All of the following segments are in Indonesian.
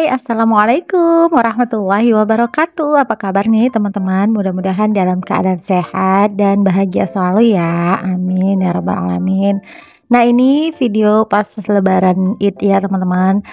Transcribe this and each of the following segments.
Assalamualaikum warahmatullahi wabarakatuh. Apa kabar nih teman-teman? Mudah-mudahan dalam keadaan sehat dan bahagia selalu ya. Amin ya rabbal alamin. Nah, ini video pas lebaran Id ya teman-teman.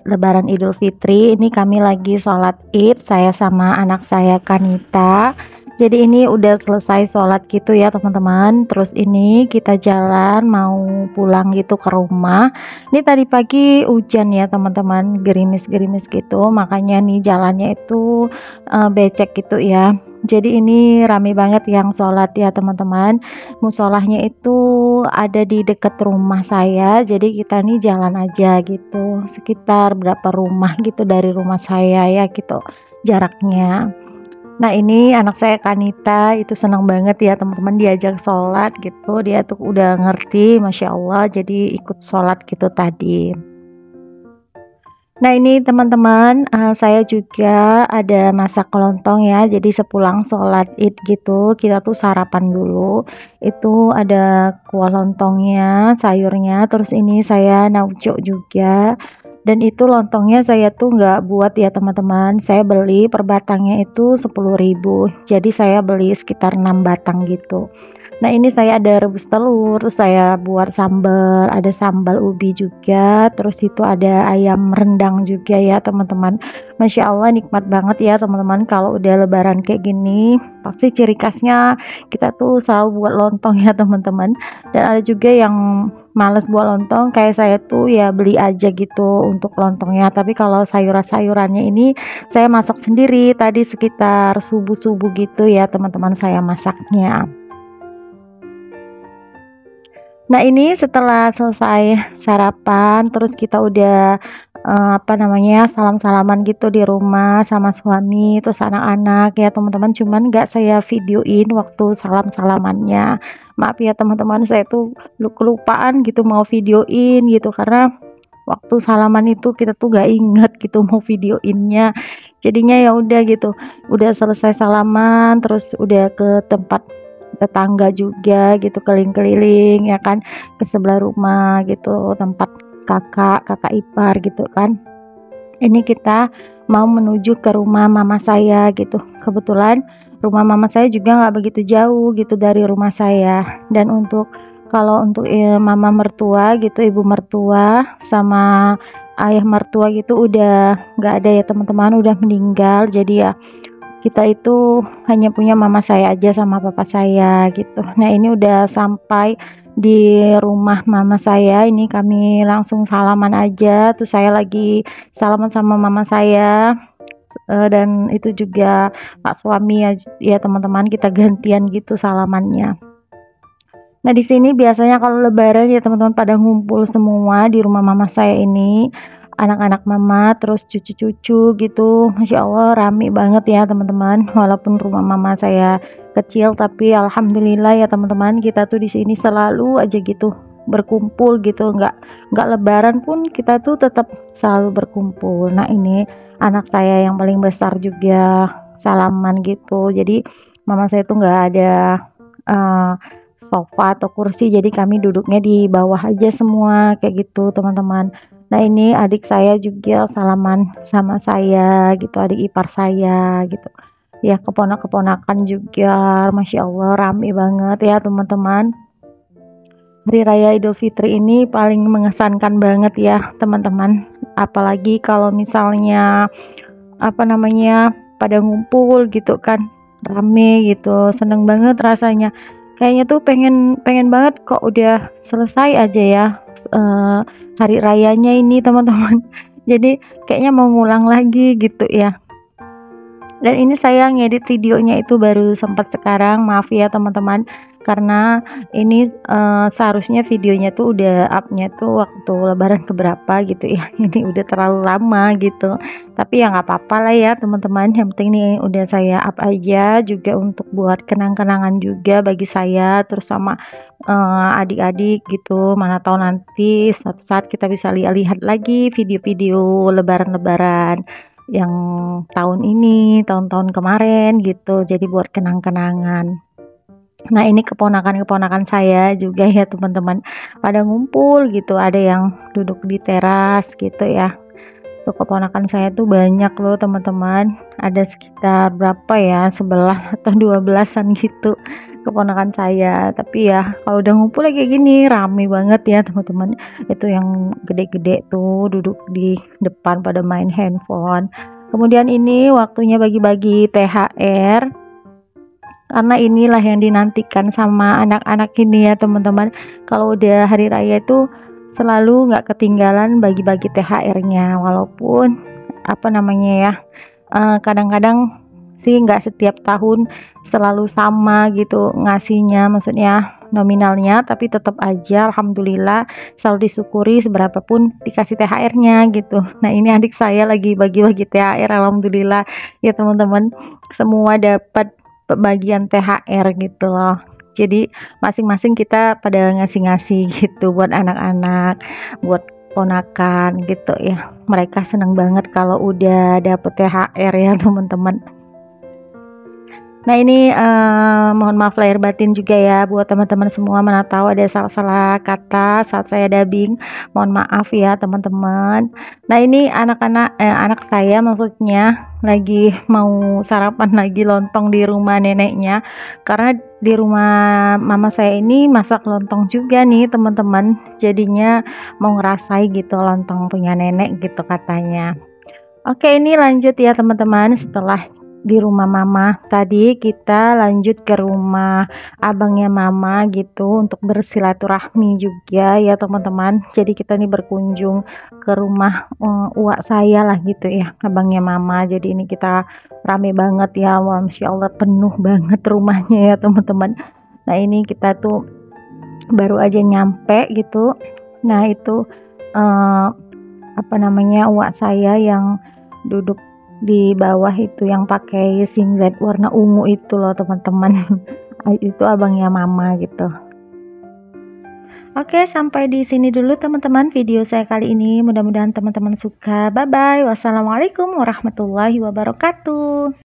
Lebaran Idul Fitri. Ini kami lagi sholat Id, saya sama anak saya Kanita. Jadi ini udah selesai sholat gitu ya teman-teman. Terus ini kita jalan mau pulang gitu ke rumah. Ini tadi pagi hujan ya teman-teman, gerimis-gerimis gitu, makanya nih jalannya itu becek gitu ya. Jadi ini rame banget yang sholat ya teman-teman. Musolahnya itu ada di dekat rumah saya, jadi kita nih jalan aja gitu, sekitar berapa rumah gitu dari rumah saya ya gitu jaraknya. Nah, ini anak saya Kanita itu senang banget ya teman-teman diajak sholat gitu, dia tuh udah ngerti Masya Allah, jadi ikut sholat gitu tadi. Nah, ini teman-teman, saya juga ada masak lontong ya, jadi sepulang sholat Id gitu kita tuh sarapan dulu. Itu ada kuah lontongnya, sayurnya, terus ini saya nauco juga. Dan itu lontongnya saya tuh nggak buat ya teman-teman, saya beli per batangnya itu 10.000, jadi saya beli sekitar 6 batang gitu. Nah, ini saya ada rebus telur, terus saya buat sambal, ada sambal ubi juga, terus itu ada ayam rendang juga ya teman-teman. Masya Allah nikmat banget ya teman-teman, kalau udah lebaran kayak gini pasti ciri khasnya kita tuh selalu buat lontong ya teman-teman. Dan ada juga yang males buat lontong, kayak saya tuh ya beli aja gitu untuk lontongnya. Tapi kalau sayuran-sayurannya ini saya masak sendiri, tadi sekitar subuh-subuh gitu ya teman-teman saya masaknya. Nah, ini setelah selesai sarapan, terus kita udah salam-salaman gitu di rumah sama suami, terus anak-anak ya teman-teman. Cuman nggak saya videoin waktu salam-salamannya. Maaf ya teman-teman, saya tuh kelupaan gitu mau videoin gitu karena waktu salaman itu kita tuh gak inget gitu mau videoinnya. Jadinya ya udah gitu, udah selesai salaman, terus udah ke tempat tetangga juga gitu, keliling-keliling ya kan, ke sebelah rumah gitu, tempat kakak ipar gitu kan. Ini kita mau menuju ke rumah mama saya gitu. Kebetulan rumah mama saya juga nggak begitu jauh gitu dari rumah saya. Dan kalau untuk mama mertua gitu, ibu mertua sama ayah mertua gitu udah nggak ada ya teman-teman, udah meninggal. Jadi ya kita itu hanya punya mama saya aja sama papa saya gitu. Nah, ini udah sampai di rumah mama saya, ini kami langsung salaman aja, terus saya lagi salaman sama mama saya, dan itu juga pak suami ya teman-teman, kita gantian gitu salamannya. Nah, di sini biasanya kalau lebaran ya teman-teman pada ngumpul semua di rumah mama saya ini, anak-anak mama, terus cucu-cucu gitu. Masya Allah rame banget ya teman-teman. Walaupun rumah mama saya kecil, tapi alhamdulillah ya teman-teman, kita tuh di sini selalu aja gitu berkumpul gitu. Nggak lebaran pun kita tuh tetap selalu berkumpul. Nah, ini anak saya yang paling besar juga salaman gitu. Jadi mama saya tuh nggak ada uh, sofa atau kursi, jadi kami duduknya di bawah aja semua kayak gitu teman-teman. Nah, ini adik saya juga salaman sama saya gitu, adik ipar saya gitu ya, keponak-keponakan juga. Masya Allah rame banget ya teman-teman. Hari Raya Idul Fitri ini paling mengesankan banget ya teman-teman, apalagi kalau misalnya pada ngumpul gitu kan, rame gitu, seneng banget rasanya. Kayaknya tuh pengen pengen banget kok udah selesai aja ya hari rayanya ini teman-teman. Jadi kayaknya mau ngulang lagi gitu ya. Dan ini saya ngedit videonya itu baru sempat sekarang, maaf ya teman-teman, karena ini seharusnya videonya tuh udah upnya tuh waktu lebaran keberapa gitu ya. Ini udah terlalu lama gitu, tapi ya nggak apa-apa lah ya teman-teman, yang penting nih udah saya up aja juga untuk buat kenang-kenangan juga bagi saya, terus sama adik-adik gitu. Mana tahu nanti suatu saat kita bisa lihat lagi video-video lebaran-lebaran yang tahun ini, tahun-tahun kemarin gitu, jadi buat kenang-kenangan. Nah, ini keponakan-keponakan saya juga ya teman-teman, pada ngumpul gitu, ada yang duduk di teras gitu ya. Tuh keponakan saya tuh banyak loh teman-teman, ada sekitar berapa ya, 11 atau 12-an gitu keponakan saya. Tapi ya kalau udah ngumpul kayak gini rame banget ya teman-teman. Itu yang gede-gede tuh duduk di depan pada main handphone. Kemudian ini waktunya bagi-bagi THR, karena inilah yang dinantikan sama anak-anak ini ya teman-teman. Kalau udah hari raya itu selalu nggak ketinggalan bagi-bagi THR-nya, walaupun apa namanya ya, kadang-kadang sih nggak setiap tahun selalu sama gitu ngasihnya, maksudnya nominalnya, tapi tetap aja alhamdulillah selalu disyukuri seberapapun dikasih THR-nya gitu. Nah ini adik saya lagi bagi-bagi THR, alhamdulillah ya teman-teman, semua dapat bagian THR gitu loh. Jadi masing-masing kita pada ngasih-ngasih gitu buat anak-anak, buat ponakan gitu ya. Mereka seneng banget kalau udah dapet THR ya teman-teman. Nah ini mohon maaf lahir batin juga ya buat teman-teman semua, mana tahu ada salah-salah kata saat saya dubbing, mohon maaf ya teman-teman. Nah ini anak saya maksudnya lagi mau sarapan lagi lontong di rumah neneknya, karena di rumah mama saya ini masak lontong juga nih teman-teman, jadinya mau ngerasai gitu lontong punya nenek gitu katanya. Oke, ini lanjut ya teman-teman. Setelah di rumah mama tadi, kita lanjut ke rumah abangnya mama gitu untuk bersilaturahmi juga ya teman-teman. Jadi kita nih berkunjung ke rumah uak saya lah gitu ya, abangnya mama. Jadi ini kita rame banget ya, wah masya Allah penuh banget rumahnya ya teman-teman. Nah ini kita tuh baru aja nyampe gitu. Nah itu apa namanya, uak saya yang duduk di bawah itu yang pakai singlet warna ungu itu loh teman-teman. Itu abangnya mama gitu. Oke, sampai di sini dulu teman-teman video saya kali ini. Mudah-mudahan teman-teman suka. Bye bye. Wassalamualaikum warahmatullahi wabarakatuh.